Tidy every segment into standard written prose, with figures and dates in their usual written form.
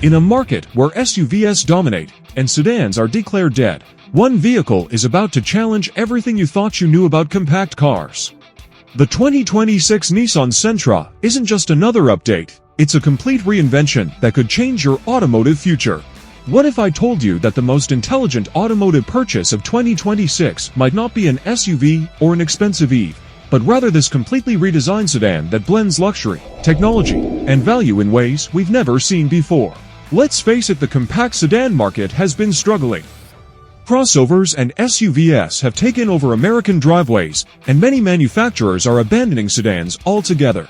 In a market where SUVs dominate and sedans are declared dead, one vehicle is about to challenge everything you thought you knew about compact cars. The 2026 Nissan Sentra isn't just another update, it's a complete reinvention that could change your automotive future. What if I told you that the most intelligent automotive purchase of 2026 might not be an SUV or an expensive EV, but rather this completely redesigned sedan that blends luxury, technology, and value in ways we've never seen before? Let's face it, the compact sedan market has been struggling. Crossovers and SUVs have taken over American driveways, and many manufacturers are abandoning sedans altogether.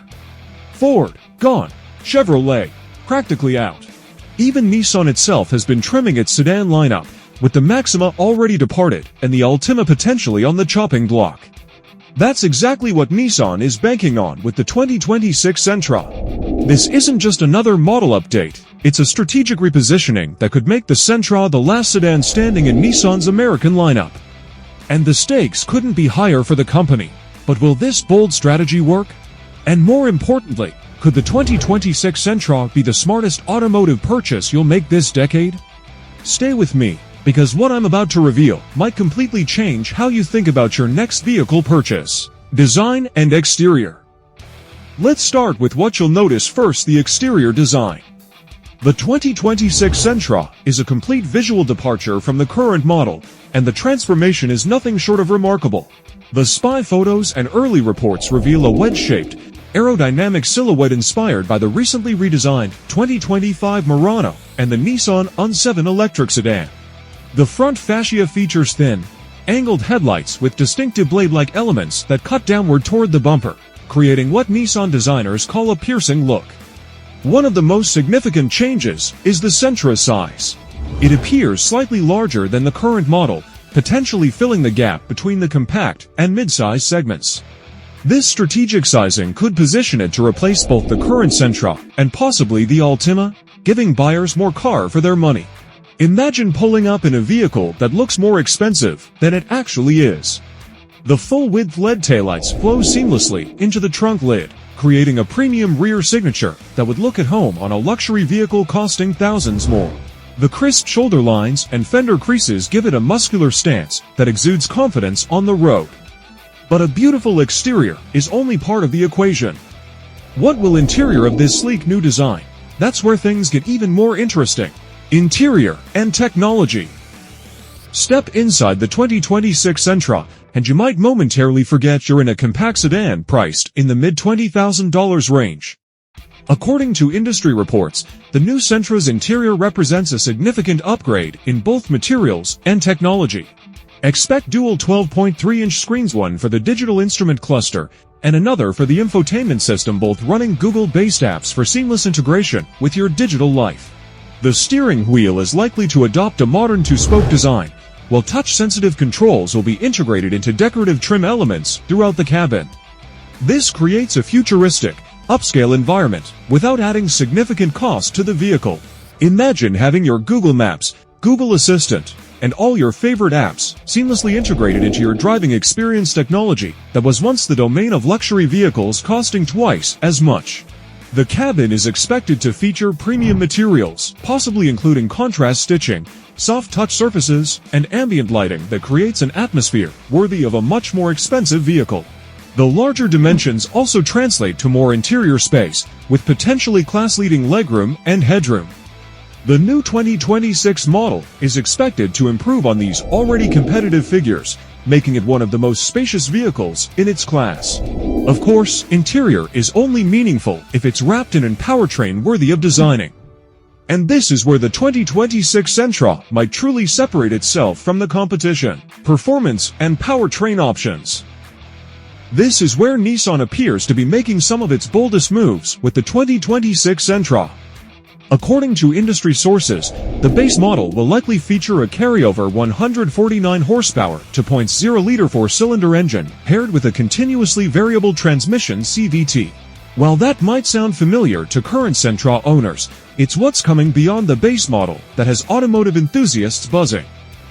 Ford, gone. Chevrolet, practically out. Even Nissan itself has been trimming its sedan lineup, with the Maxima already departed and the Altima potentially on the chopping block. That's exactly what Nissan is banking on with the 2026 Sentra. This isn't just another model update, it's a strategic repositioning that could make the Sentra the last sedan standing in Nissan's American lineup. And the stakes couldn't be higher for the company. But will this bold strategy work? And more importantly, could the 2026 Sentra be the smartest automotive purchase you'll make this decade? Stay with me, because what I'm about to reveal might completely change how you think about your next vehicle purchase. Design and exterior. Let's start with what you'll notice first: the exterior design. The 2026 Sentra is a complete visual departure from the current model, and the transformation is nothing short of remarkable. The spy photos and early reports reveal a wedge-shaped, aerodynamic silhouette inspired by the recently redesigned 2025 Murano and the Nissan N7 electric sedan. The front fascia features thin, angled headlights with distinctive blade-like elements that cut downward toward the bumper, creating what Nissan designers call a piercing look. One of the most significant changes is the Sentra's size. It appears slightly larger than the current model, potentially filling the gap between the compact and midsize segments. This strategic sizing could position it to replace both the current Sentra and possibly the Altima, giving buyers more car for their money. Imagine pulling up in a vehicle that looks more expensive than it actually is. The full-width LED taillights flow seamlessly into the trunk lid, creating a premium rear signature that would look at home on a luxury vehicle costing thousands more. The crisp shoulder lines and fender creases give it a muscular stance that exudes confidence on the road. But a beautiful exterior is only part of the equation. What will interior of this sleek new design? That's where things get even more interesting. Interior and technology. Step inside the 2026 Sentra, and you might momentarily forget you're in a compact sedan priced in the mid-$20,000 range. According to industry reports, the new Sentra's interior represents a significant upgrade in both materials and technology. Expect dual 12.3-inch screens, one for the digital instrument cluster and another for the infotainment system, both running Google-based apps for seamless integration with your digital life. The steering wheel is likely to adopt a modern two-spoke design, while touch-sensitive controls will be integrated into decorative trim elements throughout the cabin. This creates a futuristic, upscale environment without adding significant cost to the vehicle. Imagine having your Google Maps, Google Assistant, and all your favorite apps seamlessly integrated into your driving experience, technology that was once the domain of luxury vehicles costing twice as much. The cabin is expected to feature premium materials, possibly including contrast stitching, soft touch surfaces, and ambient lighting that creates an atmosphere worthy of a much more expensive vehicle. The larger dimensions also translate to more interior space, with potentially class-leading legroom and headroom. The new 2026 model is expected to improve on these already competitive figures, making it one of the most spacious vehicles in its class. Of course, interior is only meaningful if it's wrapped in a powertrain worthy of designing. And this is where the 2026 Sentra might truly separate itself from the competition: performance and powertrain options. This is where Nissan appears to be making some of its boldest moves with the 2026 Sentra. According to industry sources, the base model will likely feature a carryover 149 horsepower 2.0-liter four-cylinder engine paired with a continuously variable transmission CVT. While that might sound familiar to current Sentra owners, it's what's coming beyond the base model that has automotive enthusiasts buzzing.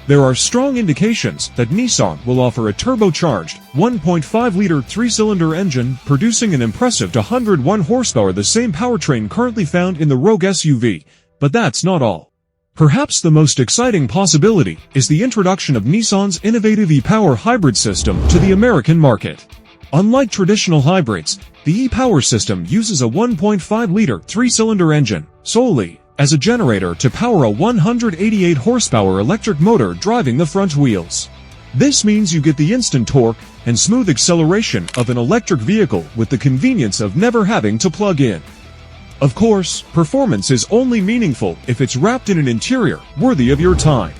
There are strong indications that Nissan will offer a turbocharged 1.5-liter 3-cylinder engine producing an impressive 201 horsepower, the same powertrain currently found in the Rogue SUV. But that's not all. Perhaps the most exciting possibility is the introduction of Nissan's innovative e-Power hybrid system to the American market. Unlike traditional hybrids, the e-Power system uses a 1.5-liter 3-cylinder engine solely as a generator to power a 188 horsepower electric motor driving the front wheels. This means you get the instant torque and smooth acceleration of an electric vehicle with the convenience of never having to plug in. Of course, performance is only meaningful if it's wrapped in an interior worthy of your time.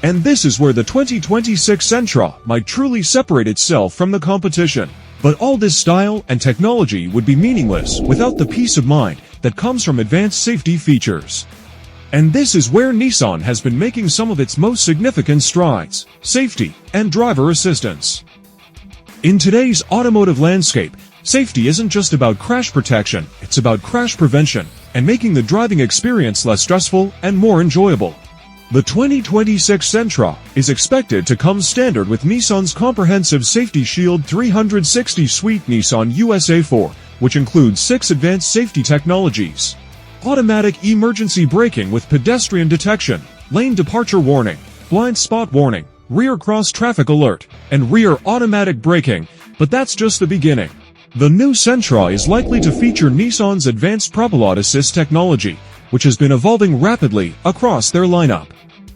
And this is where the 2026 Sentra might truly separate itself from the competition. But all this style and technology would be meaningless without the peace of mind that comes from advanced safety features. And this is where Nissan has been making some of its most significant strides: safety and driver assistance. In today's automotive landscape, safety isn't just about crash protection, it's about crash prevention and making the driving experience less stressful and more enjoyable. The 2026 Sentra is expected to come standard with Nissan's comprehensive Safety Shield 360 suite Nissan USA 4, which includes 6 advanced safety technologies: automatic emergency braking with pedestrian detection, lane departure warning, blind spot warning, rear cross traffic alert, and rear automatic braking. But that's just the beginning. The new Sentra is likely to feature Nissan's advanced Propulsion Assist technology, which has been evolving rapidly across their lineup.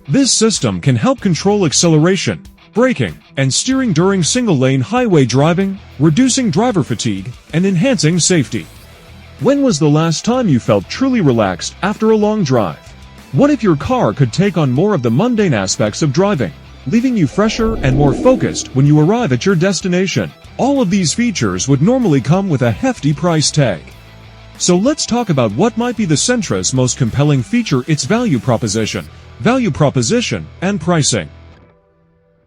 This system can help control acceleration, braking, and steering during single-lane highway driving, reducing driver fatigue and enhancing safety. When was the last time you felt truly relaxed after a long drive? What if your car could take on more of the mundane aspects of driving, leaving you fresher and more focused when you arrive at your destination? All of these features would normally come with a hefty price tag. So let's talk about what might be the Sentra's most compelling feature: its value proposition, and pricing.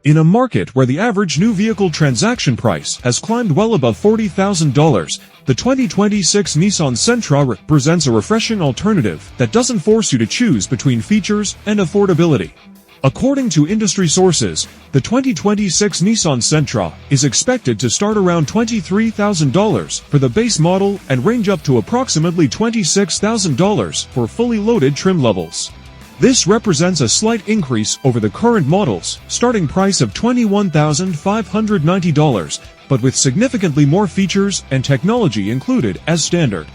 In a market where the average new vehicle transaction price has climbed well above $40,000, the 2026 Nissan Sentra represents a refreshing alternative that doesn't force you to choose between features and affordability. According to industry sources, the 2026 Nissan Sentra is expected to start around $23,000 for the base model and range up to approximately $26,000 for fully loaded trim levels. This represents a slight increase over the current model's starting price of $21,590, but with significantly more features and technology included as standard.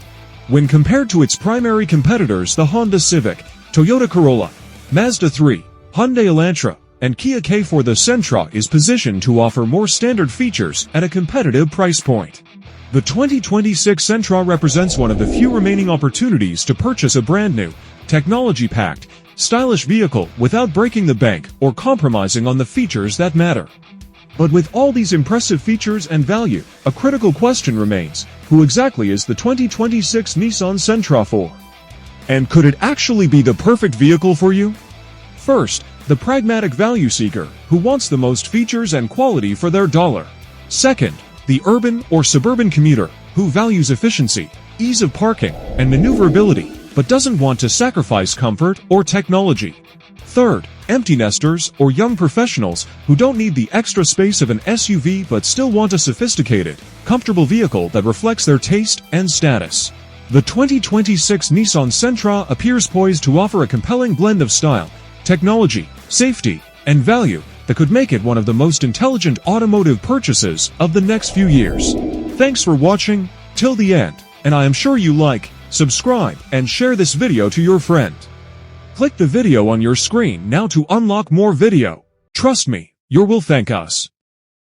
When compared to its primary competitors, the Honda Civic, Toyota Corolla, Mazda 3, Hyundai Elantra, and Kia K4, the Sentra is positioned to offer more standard features at a competitive price point. The 2026 Sentra represents one of the few remaining opportunities to purchase a brand new, technology-packed, stylish vehicle without breaking the bank or compromising on the features that matter. But with all these impressive features and value, a critical question remains: who exactly is the 2026 Nissan Sentra for? And could it actually be the perfect vehicle for you? First, the pragmatic value seeker, who wants the most features and quality for their dollar. Second, the urban or suburban commuter, who values efficiency, ease of parking, and maneuverability, but doesn't want to sacrifice comfort or technology. Third, empty nesters or young professionals who don't need the extra space of an SUV but still want a sophisticated, comfortable vehicle that reflects their taste and status. The 2026 Nissan Sentra appears poised to offer a compelling blend of style, technology, safety, and value that could make it one of the most intelligent automotive purchases of the next few years. Thanks for watching till the end, and I am sure you like, subscribe, and share this video to your friend. Click the video on your screen now to unlock more video. Trust me, you will thank us.